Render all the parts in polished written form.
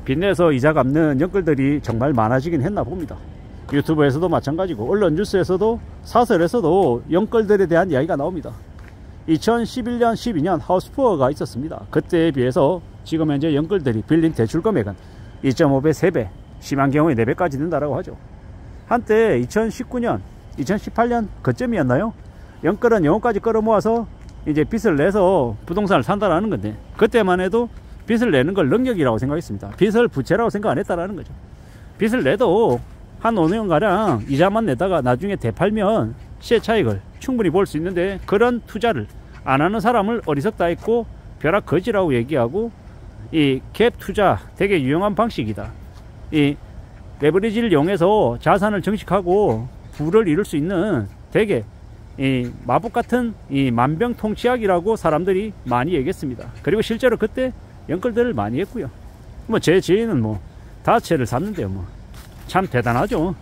빚내서 이자 갚는 연끌들이 정말 많아지긴 했나 봅니다. 유튜브에서도 마찬가지고 언론 뉴스에서도 사설에서도 연끌들에 대한 이야기가 나옵니다. 2011년 12년 하우스푸어가 있었습니다. 그때에 비해서 지금 현재 연끌들이 빌린 대출 금액은 2.5배, 3배, 심한 경우에 4배까지 된다라고 하죠. 한때 2019년, 2018년 그쯤이었나요? 연끌은 영혼까지 끌어모아서 이제 빚을 내서 부동산을 산다라는 건데, 그때만 해도 빚을 내는 걸 능력이라고 생각했습니다. 빚을 부채라고 생각 안 했다라는 거죠. 빚을 내도 한 5년가량 이자만 내다가 나중에 되팔면 시세 차익을 충분히 볼 수 있는데, 그런 투자를 안 하는 사람을 어리석다 했고 벼락 거지라고 얘기하고, 이 갭 투자 되게 유용한 방식이다. 이 레버리지를 이용해서 자산을 증식하고 부를 이룰 수 있는 되게 이 마법 같은 이 만병통치약이라고 사람들이 많이 얘기했습니다. 그리고 실제로 그때 연끌들을 많이 했고요. 뭐 제 지인은 뭐 다채를 샀는데요. 뭐 참 대단하죠.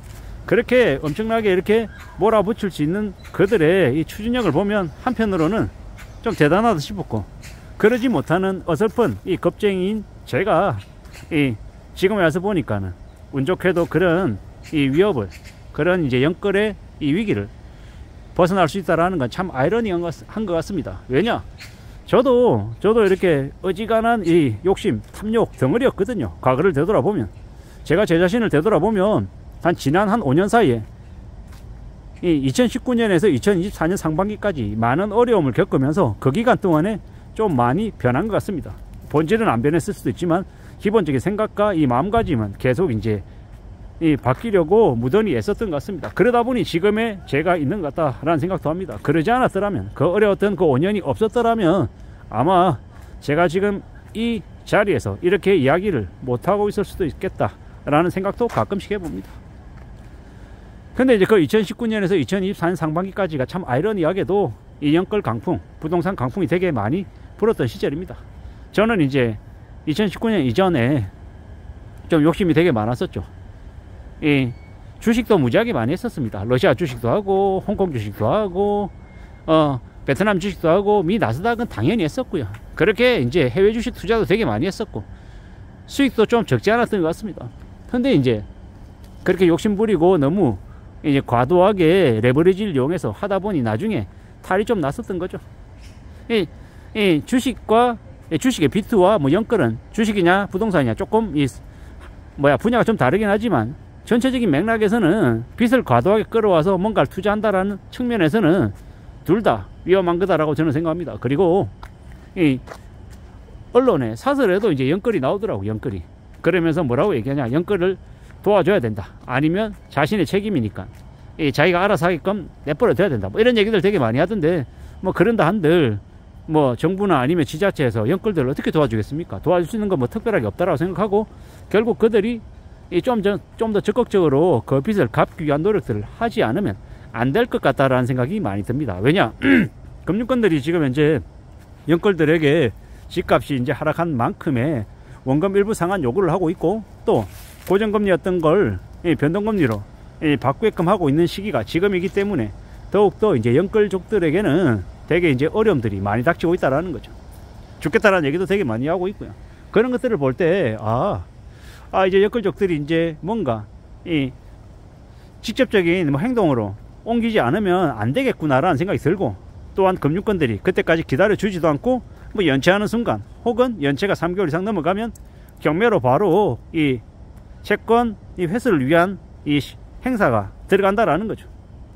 그렇게 엄청나게 이렇게 몰아붙일 수 있는 그들의 이 추진력을 보면 한편으로는 좀 대단하다 싶었고, 그러지 못하는 어설픈 이 겁쟁이인 제가 이 지금에 와서 보니까는 운 좋게도 그런 이 위협을, 그런 이제 연끌의 이 위기를 벗어날 수 있다라는 건 참 아이러니한 것 같습니다. 왜냐? 저도 이렇게 어지간한 이 욕심, 탐욕 덩어리였거든요. 과거를 되돌아보면, 제가 제 자신을 되돌아보면 지난 한 5년 사이에 이 2019년에서 2024년 상반기까지 많은 어려움을 겪으면서 그 기간 동안에 좀 많이 변한 것 같습니다. 본질은 안 변했을 수도 있지만 기본적인 생각과 이 마음가짐은 계속 이제 바뀌려고 무던히 애썼던 것 같습니다. 그러다 보니 지금의 제가 있는 것 같다라는 생각도 합니다. 그러지 않았더라면, 그 어려웠던 그 5년이 없었더라면 아마 제가 지금 이 자리에서 이렇게 이야기를 못하고 있을 수도 있겠다라는 생각도 가끔씩 해봅니다. 근데 이제 그 2019년에서 2024년 상반기까지가 참 아이러니하게도 이 연끌 강풍, 부동산 강풍이 되게 많이 불었던 시절입니다. 저는 이제 2019년 이전에 좀 욕심이 되게 많았었죠. 이 주식도 무지하게 많이 했었습니다. 러시아 주식도 하고, 홍콩 주식도 하고, 베트남 주식도 하고, 미 나스닥은 당연히 했었고요. 그렇게 이제 해외 주식 투자도 되게 많이 했었고, 수익도 좀 적지 않았던 것 같습니다. 근데 이제 그렇게 욕심 부리고 너무 이제 과도하게 레버리지를 이용해서 하다 보니 나중에 탈이 좀 났었던 거죠. 이 주식과 주식의 비트와 뭐 연끌은 주식이냐 부동산이냐 조금 분야가 좀 다르긴 하지만, 전체적인 맥락에서는 빚을 과도하게 끌어와서 뭔가를 투자한다라는 측면에서는 둘 다 위험한 거다라고 저는 생각합니다. 그리고 이 언론에 사설에도 이제 연끌이 나오더라고. 연끌이 그러면서 뭐라고 얘기하냐, 연끌을 도와줘야 된다, 아니면 자신의 책임이니까 자기가 알아서 하게끔 내버려둬야 된다, 뭐 이런 얘기들 되게 많이 하던데, 뭐 그런다 한들 뭐 정부나 아니면 지자체에서 연끌들을 어떻게 도와주겠습니까? 도와줄 수 있는 건 뭐 특별하게 없다라고 생각하고, 결국 그들이 좀 더 적극적으로 그 빚을 갚기 위한 노력들을 하지 않으면 안 될 것 같다라는 생각이 많이 듭니다. 왜냐? 금융권들이 지금 현재 연끌들에게 집값이 이제 하락한 만큼의 원금 일부 상환 요구를 하고 있고, 또 고정금리였던 걸 변동금리로 바꾸게끔 하고 있는 시기가 지금이기 때문에 더욱더 이제 연끌족들에게는 되게 이제 어려움들이 많이 닥치고 있다라는 거죠. 죽겠다라는 얘기도 되게 많이 하고 있고요. 그런 것들을 볼 때 이제 연끌족들이 이제 뭔가 이 직접적인 뭐 행동으로 옮기지 않으면 안 되겠구나라는 생각이 들고, 또한 금융권들이 그때까지 기다려 주지도 않고 뭐 연체하는 순간, 혹은 연체가 3개월 이상 넘어가면 경매로 바로 이 채권 회수를 위한 이 행사가 들어간다라는 거죠.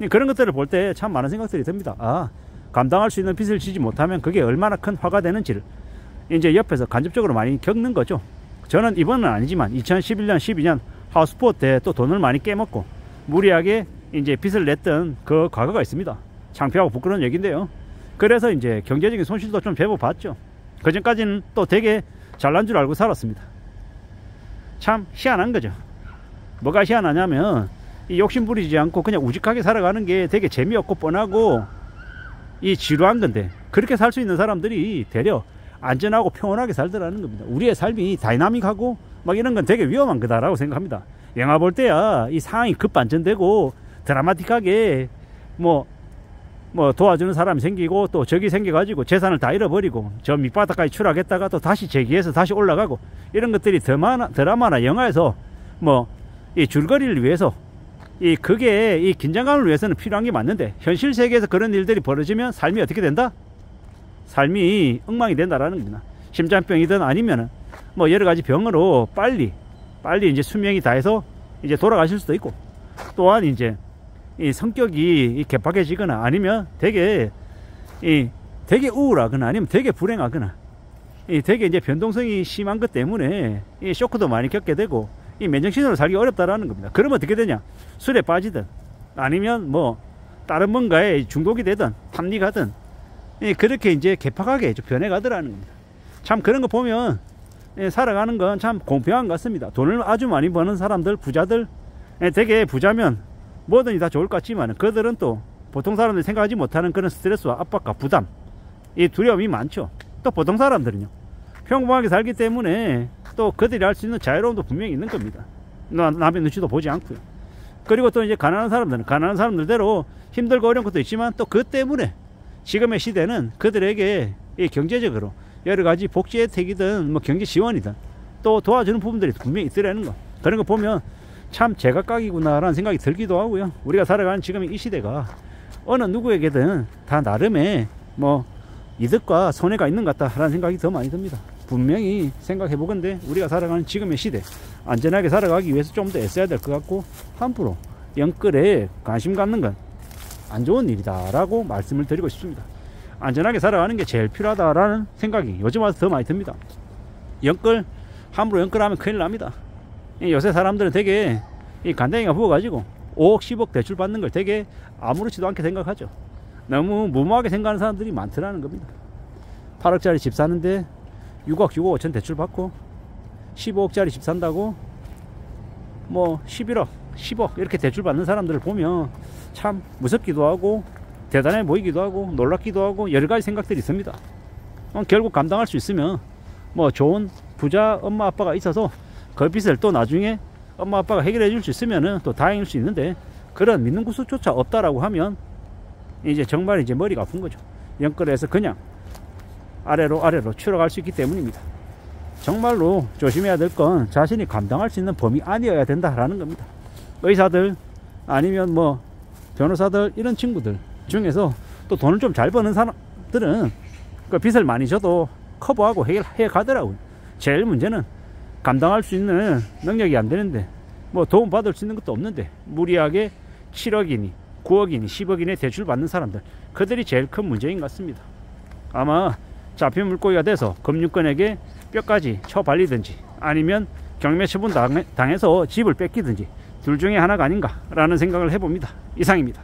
그런 것들을 볼 때 참 많은 생각들이 듭니다. 감당할 수 있는 빚을 지지 못하면 그게 얼마나 큰 화가 되는지를 이제 옆에서 간접적으로 많이 겪는 거죠. 저는 이번은 아니지만 2011년 12년 하우스푸어 때 또 돈을 많이 깨먹고 무리하게 이제 빚을 냈던 그 과거가 있습니다. 창피하고 부끄러운 얘기인데요. 그래서 이제 경제적인 손실도 좀 제법 봤죠. 그 전까지는 또 되게 잘난 줄 알고 살았습니다. 참 희한한 거죠. 뭐가 희한하냐면, 이 욕심 부리지 않고 그냥 우직하게 살아가는 게 되게 재미없고 뻔하고 이 지루한 건데, 그렇게 살 수 있는 사람들이 되려 안전하고 평온하게 살더라는 겁니다. 우리의 삶이 다이나믹하고 막 이런 건 되게 위험한 거다라고 생각합니다. 영화 볼 때야 이 상황이 급반전되고 드라마틱하게 뭐 도와주는 사람이 생기고 또 적이 생겨가지고 재산을 다 잃어버리고 저 밑바닥까지 추락했다가 또 다시 재기해서 다시 올라가고, 이런 것들이 드라마나 영화에서 뭐 이 줄거리를 위해서 그게 이 긴장감을 위해서는 필요한 게 맞는데, 현실 세계에서 그런 일들이 벌어지면 삶이 어떻게 된다? 삶이 엉망이 된다라는 겁니다. 심장병이든 아니면은 뭐 여러 가지 병으로 빨리 이제 수명이 다해서 이제 돌아가실 수도 있고, 또한 이제 이 성격이 개팍해지거나 아니면 되게 우울하거나 아니면 되게 불행하거나 되게 이제 변동성이 심한 것 때문에 이 쇼크도 많이 겪게 되고 이 맨정신으로 살기 어렵다라는 겁니다. 그러면 어떻게 되냐? 술에 빠지든 아니면 뭐 다른 뭔가에 중독이 되든 탐닉하든 그렇게 이제 개팍하게 변해가더라는 겁니다. 참 그런 거 보면 살아가는 건 참 공평한 것 같습니다. 돈을 아주 많이 버는 사람들, 부자들, 되게 부자면 뭐든지 다 좋을 것 같지만 그들은 또 보통 사람들이 생각하지 못하는 그런 스트레스와 압박과 부담, 이 두려움이 많죠. 또 보통 사람들은요, 평범하게 살기 때문에 또 그들이 할 수 있는 자유로움도 분명히 있는 겁니다. 남의 눈치도 보지 않고요. 그리고 또 이제 가난한 사람들은 가난한 사람들대로 힘들고 어려운 것도 있지만 또 그 때문에 지금의 시대는 그들에게 이 경제적으로 여러 가지 복지 혜택이든 뭐 경제 지원이든 또 도와주는 부분들이 분명히 있더라는 거. 그런 거 보면 참 제각각이구나 라는 생각이 들기도 하고요. 우리가 살아가는 지금 이 시대가 어느 누구에게든 다 나름의 뭐 이득과 손해가 있는 것 같다라는 생각이 더 많이 듭니다. 분명히 생각해 보건대 우리가 살아가는 지금의 시대, 안전하게 살아가기 위해서 좀 더 애써야 될 것 같고, 함부로 영끌에 관심 갖는 건 안 좋은 일이다 라고 말씀을 드리고 싶습니다. 안전하게 살아가는 게 제일 필요하다라는 생각이 요즘 와서 더 많이 듭니다. 함부로 영끌하면 큰일 납니다. 요새 사람들은 되게 이 간댕이가 부어가지고 5억 10억 대출 받는 걸 되게 아무렇지도 않게 생각하죠. 너무 무모하게 생각하는 사람들이 많더라는 겁니다. 8억짜리 집 사는데 6억 5천 대출 받고 15억짜리 집 산다고 뭐 11억 10억 이렇게 대출 받는 사람들을 보면 참 무섭기도 하고 대단해 보이기도 하고 놀랍기도 하고 여러 가지 생각들이 있습니다. 결국 감당할 수 있으면 뭐 좋은 부자 엄마 아빠가 있어서 그 빚을 또 나중에 엄마 아빠가 해결해 줄 수 있으면은 또 다행일 수 있는데, 그런 믿는 구석조차 없다라고 하면 이제 정말 이제 머리가 아픈 거죠. 영끌에서 그냥 아래로 추락할 수 있기 때문입니다. 정말로 조심해야 될 건 자신이 감당할 수 있는 범위 아니어야 된다라는 겁니다. 의사들 아니면 뭐 변호사들 이런 친구들 중에서 또 돈을 좀 잘 버는 사람들은 그 빚을 많이 져도 커버하고 해결해 가더라고요. 제일 문제는 감당할 수 있는 능력이 안 되는데 뭐 도움 받을 수 있는 것도 없는데 무리하게 7억이니 9억이니 10억이니 대출 받는 사람들, 그들이 제일 큰 문제인 것 같습니다. 아마 잡힌 물고기가 돼서 금융권에게 뼈까지 쳐발리든지 아니면 경매 처분 당해서 집을 뺏기든지 둘 중에 하나가 아닌가 라는 생각을 해봅니다. 이상입니다.